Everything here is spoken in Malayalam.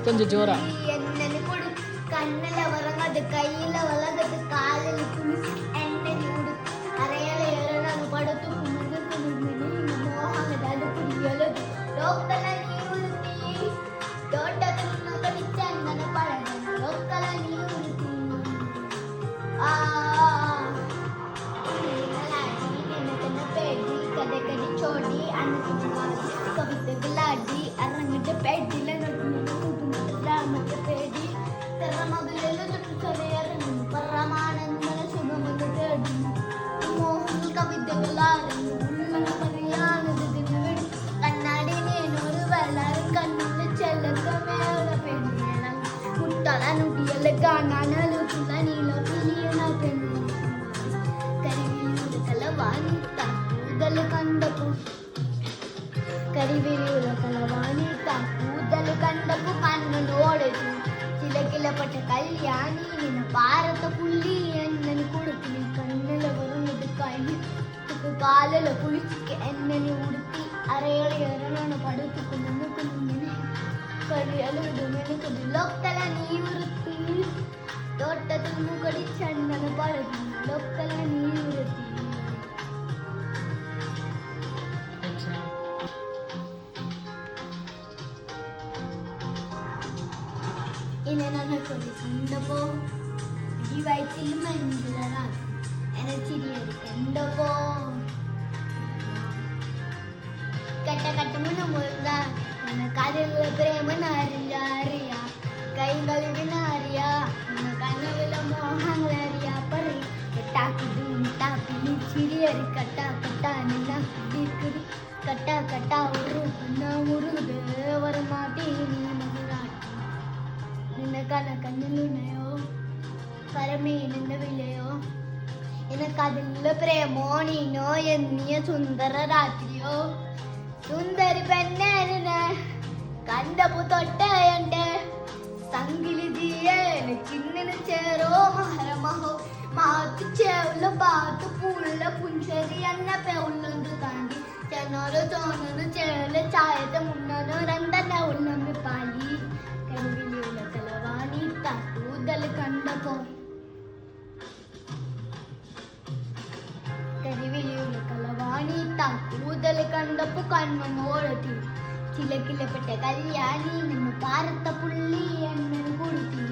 கொஞ்சம் ஜோரா என்னன்னு கொடு கண்ணுல வரங்காது கையில வளர்ந்தது காலில் குளிச்சு என்னன்னு கொடு அறையில ஏறனாங்க படுத்து கும்பிட்டு கும்பிட்டு மோகம் தடுப்பு எழுது லோக்கல நீ உறுத்தி தோட்டத்துல கடிச்ச அண்ணன பழக லோக்கல நீ உறுத்தி கதை கடி சோடி அன்னைக்கு கவிதை விளாடி அரங்கிட்டு பேட்டில ராமத்தை பேடி திறமகளில் சுற்று சொல்லியறங்கு பரமானந்தன சுகமது தேடி மோகங்கள் கவிதைகள் ஆரம்பு உள்ளங்கள் சரியானது தினவிடு கண்ணாடி நேனொரு வெள்ளாரும் கண்ணுள்ள செல்லக்க மேல பெண்ணியலம் முட்டாள நுடியல காணானலுக்குள்ள நீல பிலியன பெண்ணு கருவியில் கலவாணி கூதல் கண்டப்பு கருவியில் கலவாணி கூதல் கண்டப்பு கண்ணனோடு ചിലക്കിലപ്പെട്ട കല്യാണി നിന്ന പാരത്ത പുള്ളി എന്നെ കൊടുത്തു നീ കണ്ണില വരുന്നത് കഴിഞ്ഞു കാലില കുളിച്ചിക്ക് എന്നെ ഉടുത്തി അരകളി എറണ പടുത്തു നിന്നിങ്ങനെ കഴിയലുടുമെനിക്കത് ലൊക്കല നീ ഉറുത്തി തോട്ടത്തിൽ മുകടി ചന്ദന പടുത്തു ലൊക്കല നീ ഉറുത്തി ഇന്നെ കൊടി കണ്ടപ്പോ ഈ വയറ്റിൽ മനുഷ്യരാണ് എന്നെ ചിരിയത് കണ്ടപ്പോ കട്ട കട്ടുമുന്ന മുഴുക കഥയുള്ള പ്രേമനറിയ കൈകളിനറിയ കനവില മോഹങ്ങളറിയ പറ കെട്ടാക്കിട്ട് ചിരിയറി കട്ട കട്ട നിന്ന കുടിക്കടി കട്ട കട്ട ഒരു മുറുക് വരമാട്ടി നീ മകളാട്ടി നിനക്കന കണ്ണിലുണയോ കരമീനിന്റെ വിലയോ നിനക്കതിലുള്ള പ്രേമോ നീനോ എന്നിയ സുന്ദര രാത്രിയോ സുന്ദരി പെണ്ണ കണ്ടപ്പു തൊട്ടയുണ്ട് സംഗിലി ജിയെ ചിന്നിന് ചേരോ മഹരമഹോ മാത്തു ചേവുള്ള പാത്തു പുള്ള പുഞ്ചരി എന്ന പെള്ളൊന്ന് താണ്ടി ചെന്നോരോ തോന്നുന്നു ചേല ചായത്തെ മുന്നോ രണ്ടെണ്ണ ഉള്ളമ്മി പാലി കരുവിലുള്ള കലവാണി കൂതൽ കണ്ടപ്പോ കരുവിലുള്ള കലവാണി കൂതൽ കണ്ടപ്പോ കണ്ണനോടത്തി ചിലക്കിലപ്പെട്ട കല്യാണി നിന്ന് പാരത്ത പുള്ളി എന്നെ കൊടുത്തി